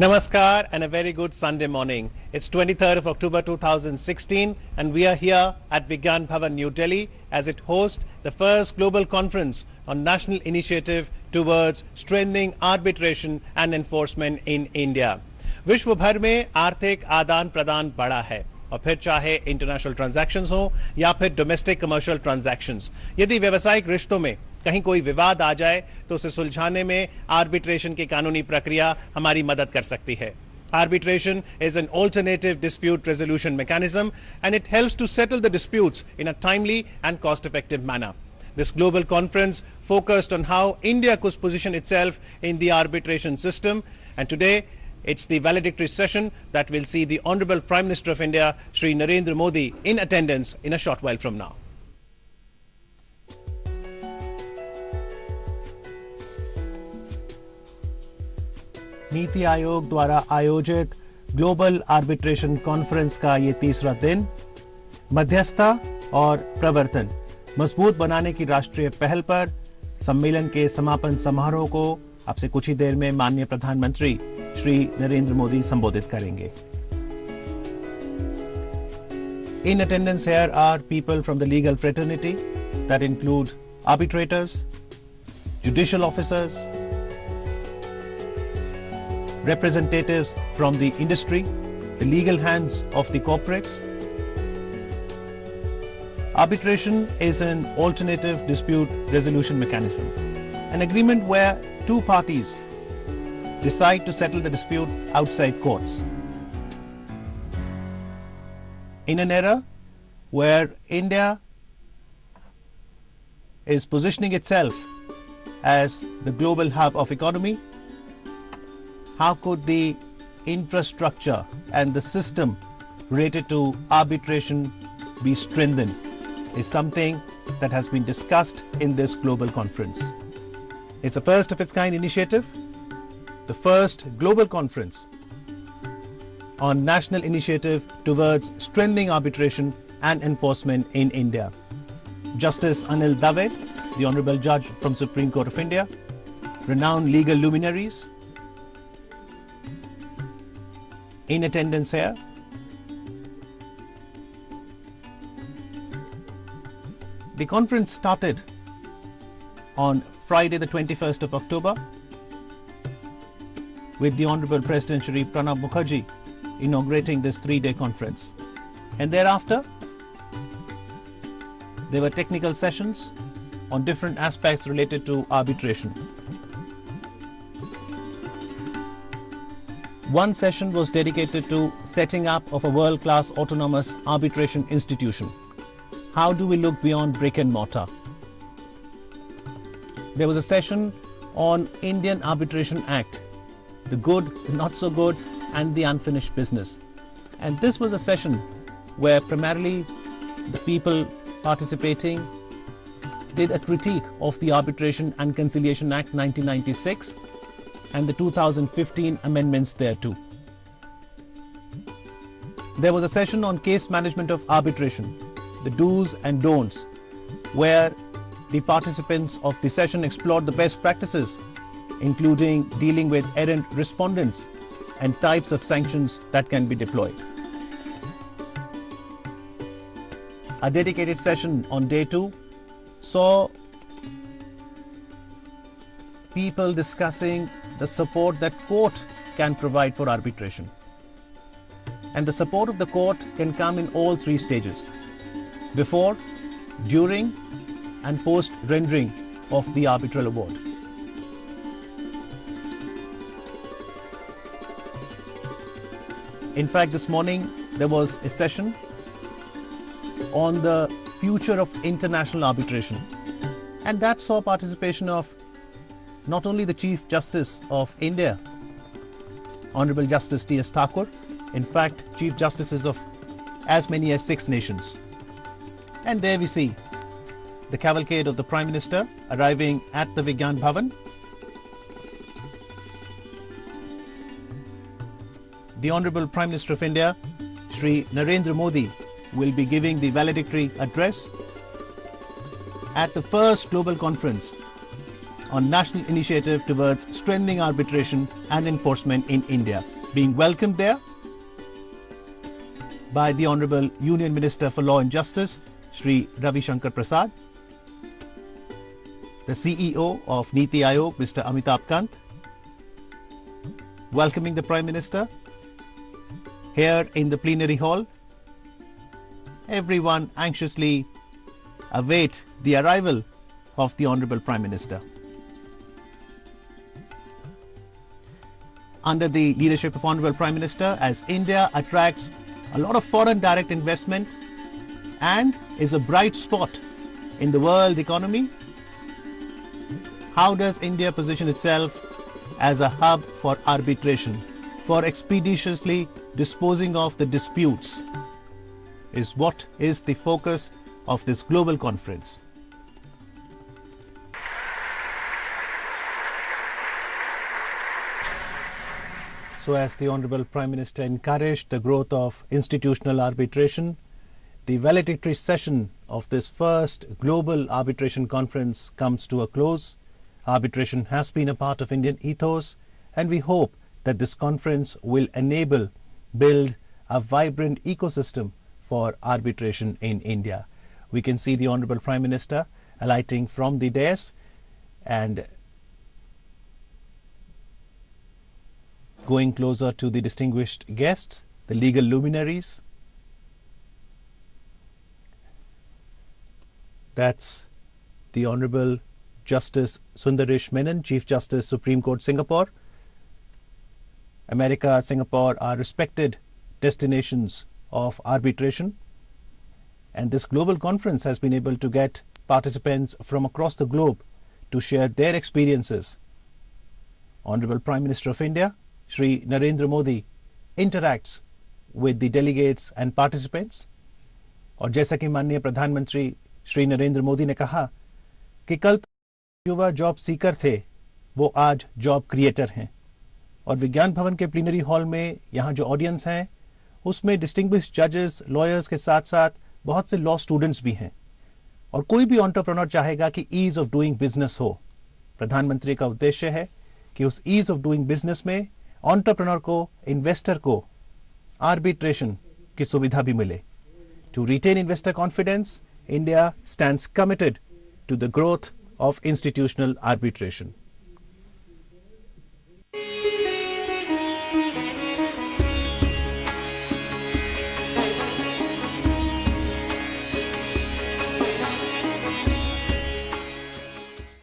Namaskar and a very good Sunday morning. It's 23rd of October 2016 and we are here at Vigyan Bhavan, New Delhi as it hosts the first global conference on national initiative towards strengthening arbitration and enforcement in India. विश्व भर में आर्थिक आदान प्रदान बढ़ा है और फिर चाहे इंटरनेशनल ट्रांजैक्शंस हो या फिर डोमेस्टिक कमर्शियल ट्रांजैक्शंस, यदि व्यवसायिक रिश्तों में कहीं कोई विवाद आ जाए तो उसे सुलझाने में आर्बिट्रेशन की कानूनी प्रक्रिया हमारी मदद कर सकती है. Arbitration is an alternative dispute resolution mechanism and it helps to settle the disputes in a timely and cost-effective manner. This global conference focused on how India could position itself in the arbitration system, and today it's the valedictory session that will see the Honorable Prime Minister of India, Shri Narendra Modi, in attendance in a short while from now. NITI Aayog द्वारा आयोजित global arbitration conference का ये तीसरा दिन मध्यस्थता और प्रवर्तन मजबूत बनाने की राष्ट्रीय पहल पर सम्मेलन के समापन समारोह को अब से कुछ ही देर में माननीय प्रधानमंत्री श्री नरेंद्र मोदी संबोधित करेंगे. In attendance here are people from the legal fraternity that include arbitrators, judicial officers, representatives from the industry, the legal hands of the corporates. Arbitration is an alternative dispute resolution mechanism, an agreement where two parties decide to settle the dispute outside courts. In an era where India is positioning itself as the global hub of economy, how could the infrastructure and the system related to arbitration be strengthened is something that has been discussed in this global conference. It's a first of its kind initiative, the first global conference on national initiative towards strengthening arbitration and enforcement in India. Justice Anil Dave, the Honorable Judge from Supreme Court of India, renowned legal luminaries, in attendance here. The conference started on Friday the 21st of October with the Honorable President Shri Pranab Mukherjee inaugurating this three-day conference. And thereafter, there were technical sessions on different aspects related to arbitration. One session was dedicated to setting up of a world-class autonomous arbitration institution. How do we look beyond brick and mortar? There was a session on Indian Arbitration Act, the good, the not so good, and the unfinished business. And this was a session where primarily the people participating did a critique of the Arbitration and Conciliation Act 1996 and the 2015 amendments thereto. There was a session on case management of arbitration, the do's and don'ts, where the participants of the session explored the best practices, including dealing with errant respondents and types of sanctions that can be deployed. A dedicated session on day 2 saw people discussing the support that court can provide for arbitration. And the support of the court can come in all three stages: before, during, and post rendering of the arbitral award. In fact, this morning there was a session on the future of international arbitration, and that saw participation of not only the Chief Justice of India, Honorable Justice T.S. Thakur, in fact, Chief Justices of as many as 6 nations. And there we see the cavalcade of the Prime Minister arriving at the Vigyan Bhavan. The Honorable Prime Minister of India, Shri Narendra Modi, will be giving the valedictory address at the first global conference on national initiative towards strengthening arbitration and enforcement in India, being welcomed there by the Honorable Union Minister for Law and Justice, Shri Ravi Shankar Prasad, the CEO of Niti Aayog, Mr. Amit Arora, welcoming the Prime Minister. Here in the plenary hall, everyone anxiously await the arrival of the Honorable Prime Minister. Under the leadership of Honorable Prime Minister, as India attracts a lot of foreign direct investment and is a bright spot in the world economy, how does India position itself as a hub for arbitration, for expeditiously disposing of the disputes, is what is the focus of this global conference. So as the Honorable Prime Minister encouraged the growth of institutional arbitration, the valedictory session of this first global arbitration conference comes to a close. Arbitration has been a part of Indian ethos, and we hope that this conference will build a vibrant ecosystem for arbitration in India. We can see the Honorable Prime Minister alighting from the dais and going closer to the distinguished guests, the legal luminaries. That's the Honorable Justice Sundaresh Menon, Chief Justice, Supreme Court, Singapore. America, Singapore are respected destinations of arbitration, and this global conference has been able to get participants from across the globe to share their experiences. Honorable Prime Minister of India, Shri Narendra Modi, interacts with the delegates and participants. और जैसा कि माननीय प्रधानमंत्री श्री नरेंद्र मोदी ने कहा कि कल युवा जॉब सीकर थे, वो आज जॉब क्रिएटर हैं, और विज्ञान भवन के प्लीनरी हॉल में यहाँ जो ऑडियंस हैं उसमें डिस्टिंग्विश्ड जजेस, लॉयर्स के साथ साथ बहुत से लॉ स्टूडेंट्स भी हैं, और कोई भी एंटरप्रेन्योर चाहेगा कि ईज ऑफ डूइंग बिजनेस हो। प्रधानमंत्री का उद्देश्य है कि उस ईज ऑफ डूइंग बिजनेस में एंटरप्रेन्योर को, इन्वेस्टर को आर्बिट्रेशन की सुविधा भी मिले। To retain investor confidence, India stands committed to the growth of institutional arbitration.